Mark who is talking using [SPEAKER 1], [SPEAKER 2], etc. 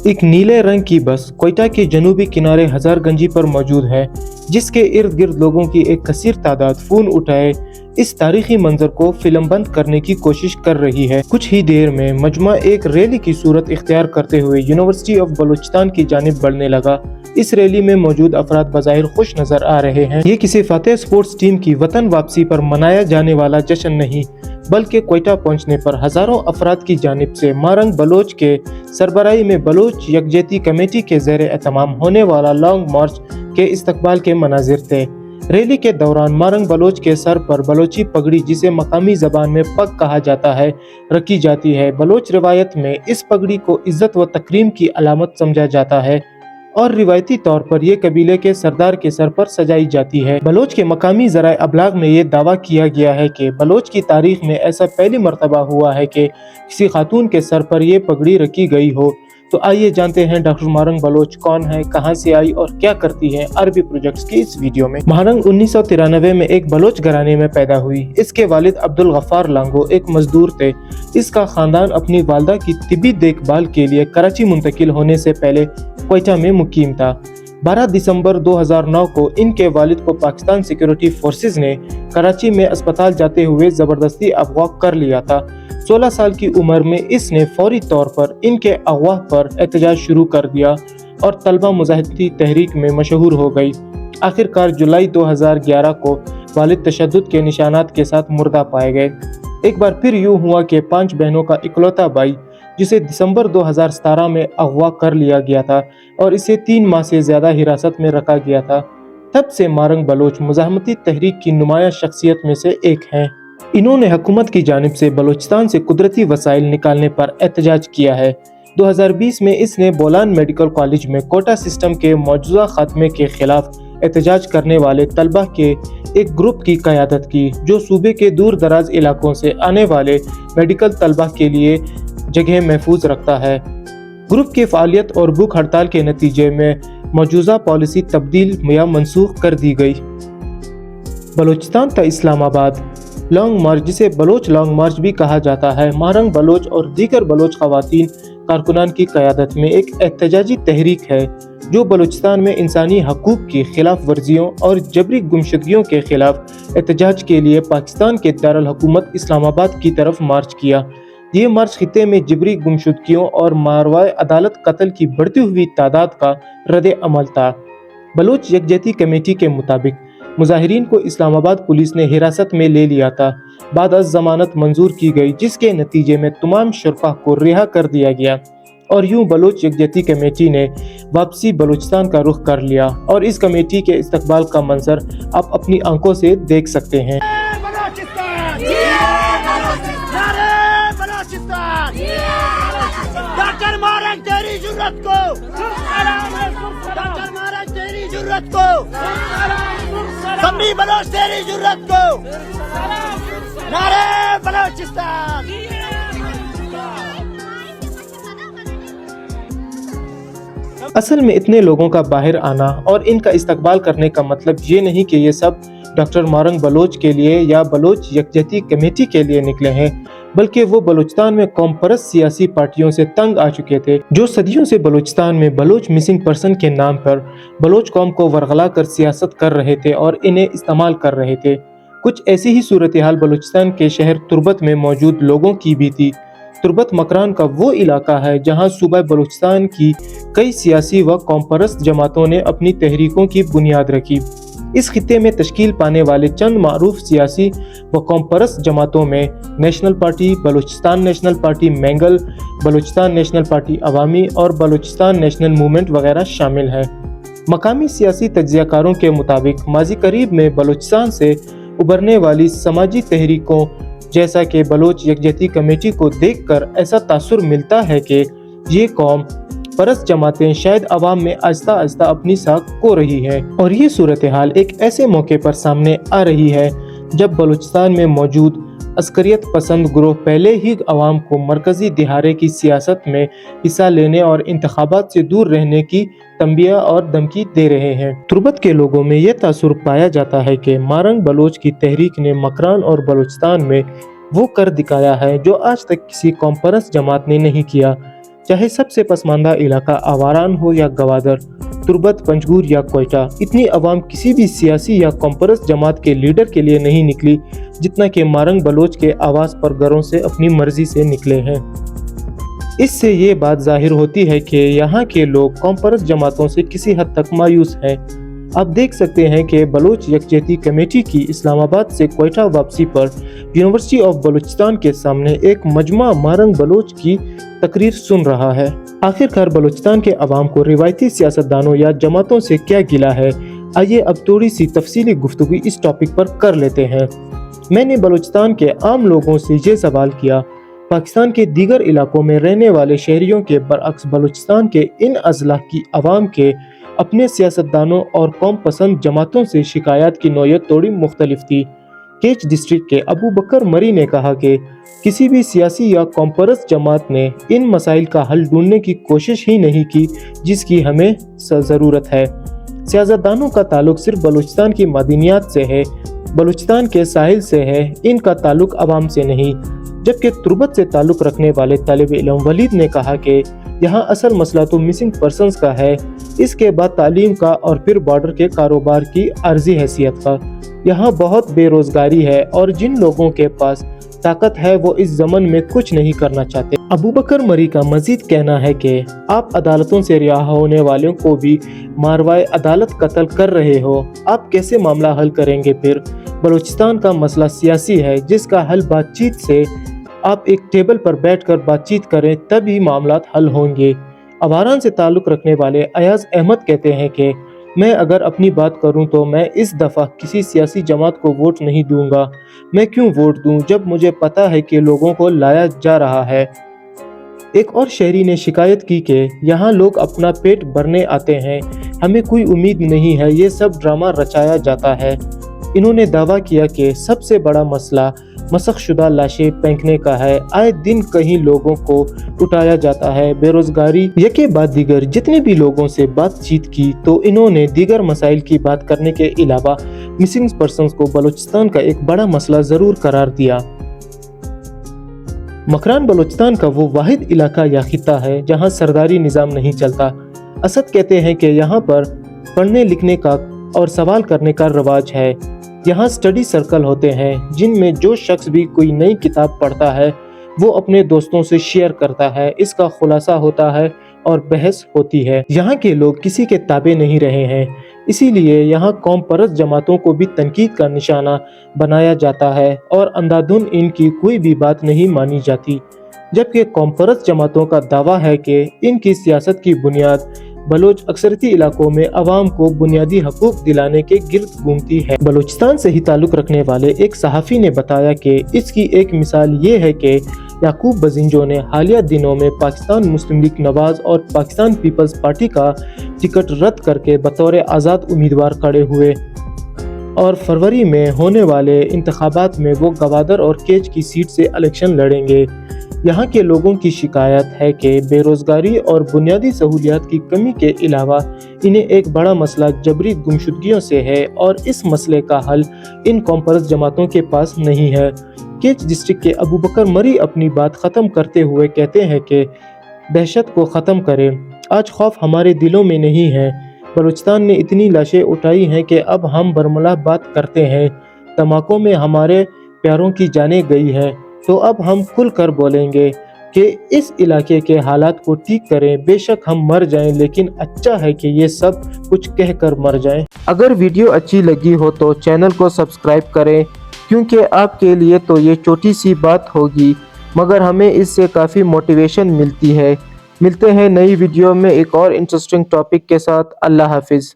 [SPEAKER 1] एक नीले रंग की बस कोयटा के जनूबी किनारे हजारगंजी पर मौजूद है, जिसके इर्द गिर्द लोगों की एक कसीर तादाद फोन उठाए इस तारीखी मंजर को फिल्मबंद करने की कोशिश कर रही है। कुछ ही देर में मजमा एक रैली की सूरत इख्तियार करते हुए यूनिवर्सिटी ऑफ बलूचिस्तान की जानिब बढ़ने लगा। इस रैली में मौजूद अफराद बज़ाहिर खुश नजर आ रहे हैं। ये किसी फतेह स्पोर्ट्स टीम की वतन वापसी पर मनाया जाने वाला जश्न नहीं, बल्कि कोयटा पहुंचने पर हजारों अफराद की जानिब से मारंग बलोच के सरबराही में बलोच यकजहती कमेटी के ज़ेर एहतमाम होने वाला लॉन्ग मार्च के इस्तकबाल के मनाजिर थे। रैली के दौरान मारंग बलोच के सर पर बलोची पगड़ी, जिसे मकामी ज़बान में पग कहा जाता है, रखी जाती है। बलोच रिवायत में इस पगड़ी को इज्जत व तकरीम की अलामत समझा जाता है और रिवायती तौर पर यह कबीले के सरदार के सर पर सजाई जाती है। बलोच के मकामी ज़राए अबलाग में ये दावा किया गया है कि बलोच की तारीख में ऐसा पहली मरतबा हुआ है कि किसी खातून के सर पर यह पगड़ी रखी गई हो। तो आइए जानते हैं डॉक्टर मारंग बलोच कौन है, कहां से आई और क्या करती है अरबी प्रोजेक्ट्स की इस वीडियो में। मारंग 1993 में एक बलोच घराने में पैदा हुई। इसके वालिद अब्दुल गफ्फार लांगो एक मजदूर थे। इसका खानदान अपनी वालदा की तिब्बी देखभाल के लिए कराची मुंतकिल होने से पहले कोयटा में मुकीम था। 12 दिसंबर 2009 को इनके वालिद को पाकिस्तान सिक्योरिटी फोर्सेस ने कराची में अस्पताल जाते हुए ज़बरदस्ती अगवा कर लिया था। 16 साल की उम्र में इसने फौरी तौर पर इनके अगवा पर एहतजाज शुरू कर दिया और तलबा मुजाहिदी तहरीक में मशहूर हो गई। आखिरकार जुलाई 2011 को वालिद तशद्दुद के निशानात के साथ मुर्दा पाए गए। एक बार फिर यूं हुआ कि 5 बहनों का इकलौता भाई, जिसे दिसंबर 2017 में अगवा कर लिया गया था और इसे 3 माह से ज़्यादा हिरासत में रखा गया था। तब से मारंग बलोच मुज़ाहमती तहरीक की नुमाया शख्सियत में से एक हैं। इन्होंने हुकूमत की जानिब से बलूचिस्तान से कुदरती वसाइल निकालने पर एहतजाज किया है। 2020 में इसने बोलान मेडिकल कॉलेज में कोटा सिस्टम के मौजूदा खात्मे के खिलाफ एहतजाज करने वाले तलबा के एक ग्रुप की क़यादत की, जो सूबे के दूर दराज इलाकों से आने वाले मेडिकल तलबा के लिए जगह महफूज रखता है। ग्रुप की फ़ालियत और भूख हड़ताल के नतीजे में मौजूदा पॉलिसी तब्दील या मनसूख कर दी गई। बलूचिस्तान था इस्लामाबाद लॉन्ग मार्च, जिसे बलोच लॉन्ग मार्च भी कहा जाता है, मारंग बलोच और दीगर बलोच ख़वातीन कारकुनान की क़यादत में एक एहतजाजी तहरीक है जो बलूचिस्तान में इंसानी हकूक़ की खिलाफ वर्जियों और जबरी गुमशुदगियों के खिलाफ एहतजाज के लिए पाकिस्तान के दारुल हुकूमत इस्लामाबाद की तरफ मार्च किया। ये मार्च खित्ते में जबरी गुमशुदगियों और मारवाए अदालत कत्ल की बढ़ती हुई तादाद का रद्द अमल था। बलोच यकजहती कमेटी के मुताबिक मुजाहिरीन को इस्लामाबाद पुलिस ने हिरासत में ले लिया था। बाद अज़ ज़मानत मंजूर की गई, जिसके नतीजे में तमाम शुरफा को रिहा कर दिया गया और यूं बलोच यकजहती कमेटी ने वापसी बलूचिस्तान का रुख कर लिया और इस कमेटी के इस्तकबाल का मंजर आप अपनी आंखों से देख सकते हैं।
[SPEAKER 2] डॉक्टर मारंग तेरी जुर्रत को, डॉक्टर मारंग तेरी जुर्रत को, सभी बलोच तेरी जुर्रत को, नारे बलोचिस्तान।
[SPEAKER 1] असल में इतने लोगों का बाहर आना और इनका इस्तकबाल करने का मतलब ये नहीं कि ये सब डॉक्टर मारंग बलोच के लिए या बलोच यकजहती कमेटी के लिए निकले हैं, बल्कि वो बलूचिस्तान में कौम परस्त सियासी पार्टियों से तंग आ चुके थे, जो सदियों से बलूचिस्तान में बलोच मिसिंग पर्सन के नाम पर बलोच कौम को वरगला कर सियासत कर रहे थे और इन्हें इस्तेमाल कर रहे थे। कुछ ऐसी ही सूरत हाल बलूचिस्तान के शहर तुर्बत में मौजूद लोगों की भी थी। तुर्बत मकरान का वो इलाका है जहाँ सूबा बलूचिस्तान की कई सियासी व कौम परस्त जमातों ने अपनी तहरीकों की बुनियाद रखी। इस खित्ते में तश्कील पाने वाले चंद मारूफ सियासी व कौम परस्त जमातों में national party, Balochistan national party Mengal, Balochistan national party Awami और बलूचिस्तान नेशनल मूवमेंट वगैरह शामिल हैं। मकामी सियासी तज्ज़ियाकारों के मुताबिक माजी करीब में बलूचिस्तान से उभरने वाली समाजी तहरीकों जैसा कि बलोच यकजहती कमेटी को देखकर ऐसा तासुर मिलता है कि ये कौम परस्त जमातें शायद अवाम में आहिस्ता आहिस्ता अपनी साख खो रही है। और ये सूरत हाल एक ऐसे मौके पर सामने आ रही है जब बलूचिस्तान में मौजूद अस्करियत पसंद ग्रोह पहले ही अवाम को मरकजी दिहारे की सियासत में हिस्सा लेने और इंतखाबात से दूर रहने की तंबिया और धमकी दे रहे हैं। तुर्बत के लोगों में यह तासुर पाया जाता है कि मारंग बलोच की तहरीक ने मकरान और बलूचिस्तान में वो कर दिखाया है जो आज तक किसी कौम परस्त जमात ने नहीं किया। चाहे सबसे पसमानदा इलाका आवारान हो या गवादर, तुर्बत, पंजगुर या कोयटा, इतनी अवाम किसी भी सियासी या कॉम्परस जमात के लीडर के लिए नहीं निकली जितना कि मारंग बलोच के आवाज़ पर घरों से अपनी मर्जी से निकले हैं। इससे ये बात जाहिर होती है कि यहाँ के लोग कॉम्परस जमातों से किसी हद तक मायूस हैं। आप देख सकते हैं कि बलोच यकजहती कमेटी की इस्लामाबाद से कोयटा वापसी पर यूनिवर्सिटी ऑफ बलूचिस्तान के सामने एक मजमा मारंग बलोच की तकरीर सुन रहा है। आखिरकार बलूचिस्तान के अवाम को रिवायती सियासतदानों या जमातों से क्या गिला है? आइए अब थोड़ी सी तफसीली गुफ्तगू इस टॉपिक पर कर लेते हैं। मैंने बलूचिस्तान के आम लोगों से ये सवाल किया, पाकिस्तान के दीगर इलाकों में रहने वाले शहरियों के बरअक्स बलूचिस्तान के इन अजला की आवाम के अपने सियासतदानों और कौम पसंद जमातों से शिकायत की नौयत थोड़ी मुख्तलिफ थी। केच डिस्ट्रिक्ट के अबू बकर मरी ने कहा कि किसी भी सियासी या कॉम्परस जमात ने इन मसाइल का हल ढूंढने की कोशिश ही नहीं की जिसकी हमें ज़रूरत है। सियासतदानों का ताल्लुक सिर्फ बलूचिस्तान की मादनियात से है, बलूचिस्तान के साहिल से है, इनका ताल्लुक अवाम से नहीं। जबकि तुर्बत से ताल्लुक रखने वाले तालिब इल्म वलीद ने कहा कि यहाँ असल मसला तो मिसिंग पर्सनस का है, इसके बाद तालीम का और फिर बॉर्डर के कारोबार की अर्जी हैसियत का। यहाँ बहुत बेरोजगारी है और जिन लोगों के पास ताकत है वो इस ज़मन में कुछ नहीं करना चाहते। अबू बकर मरी का मजीद कहना है कि आप अदालतों से रिहा होने वालों को भी मारवाए अदालत कत्ल कर रहे हो, आप कैसे मामला हल करेंगे? फिर बलूचिस्तान का मसला सियासी है जिसका हल बातचीत से, आप एक टेबल पर बैठकर बातचीत करें तभी मामला हल होंगे। आवारान से ताल्लुक़ रखने वाले अयाज अहमद कहते हैं कि मैं अगर अपनी बात करूं तो मैं इस दफ़ा किसी सियासी जमात को वोट नहीं दूंगा। मैं क्यों वोट दूं जब मुझे पता है कि लोगों को लाया जा रहा है। एक और शहरी ने शिकायत की कि यहाँ लोग अपना पेट भरने आते हैं, हमें कोई उम्मीद नहीं है, ये सब ड्रामा रचाया जाता है। इन्होंने दावा किया कि सबसे बड़ा मसला मसखशुदा लाशें फेंकने का है, आए दिन कहीं लोगों को उठाया जाता है, बेरोजगारी, यके बाद दीगर। जितने भी लोगों से बातचीत की तो इन्होंने दीगर मसाइल की बात करने के अलावा मिसिंग पर्सन्स को बलूचिस्तान का एक बड़ा मसला ज़रूर करार दिया। मकरान बलूचिस्तान का वो वाहिद इलाका या खिता है जहाँ सरदारी निज़ाम नहीं चलता। असद कहते हैं कि यहाँ पर पढ़ने लिखने का और सवाल करने का रवाज है। यहाँ स्टडी सर्कल होते हैं जिनमें जो शख्स भी कोई नई किताब पढ़ता है वो अपने दोस्तों से शेयर करता है, इसका खुलासा होता है और बहस होती है। यहाँ के लोग किसी के ताबे नहीं रहे हैं, इसीलिए यहाँ कौम परस्त जमातों को भी तनकीद का निशाना बनाया जाता है और अंधाधुन इनकी कोई भी बात नहीं मानी जाती। जबकि कौम परस्त जमातों का दावा है कि इनकी सियासत की बुनियाद बलोच अक्सरती इलाकों में अवाम को बुनियादी हकूक दिलाने के गिर्द घूमती है। बलूचिस्तान से ही ताल्लुक़ रखने वाले एक सहाफ़ी ने बताया कि इसकी एक मिसाल ये है कि याकूब बजिंजो ने हालिया दिनों में पाकिस्तान मुस्लिम लीग नवाज और पाकिस्तान पीपल्स पार्टी का टिकट रद्द करके बतौर आज़ाद उम्मीदवार खड़े हुए और फरवरी में होने वाले इंतखाबात में वो गवादर और केच की सीट से इलेक्शन लड़ेंगे। यहाँ के लोगों की शिकायत है कि बेरोजगारी और बुनियादी सहूलियात की कमी के अलावा इन्हें एक बड़ा मसला जबरी गुमशुदगियों से है और इस मसले का हल इन कॉम्परस जमातों के पास नहीं है। केच डिस्ट्रिक्ट के अबू बकर मरी अपनी बात ख़त्म करते हुए कहते हैं कि दहशत को ख़त्म करें, आज खौफ हमारे दिलों में नहीं है। बलूचिस्तान ने इतनी लाशें उठाई हैं कि अब हम बरमला बात करते हैं, तमाकों में हमारे प्यारों की जाने गई है, तो अब हम खुल कर बोलेंगे कि इस इलाके के हालात को ठीक करें। बेशक हम मर जाएं, लेकिन अच्छा है कि ये सब कुछ कह कर मर जाएं। अगर वीडियो अच्छी लगी हो तो चैनल को सब्सक्राइब करें, क्योंकि आपके लिए तो ये छोटी सी बात होगी मगर हमें इससे काफ़ी मोटिवेशन मिलती है। मिलते हैं नई वीडियो में एक और इंटरेस्टिंग टॉपिक के साथ। अल्लाह हाफिज़।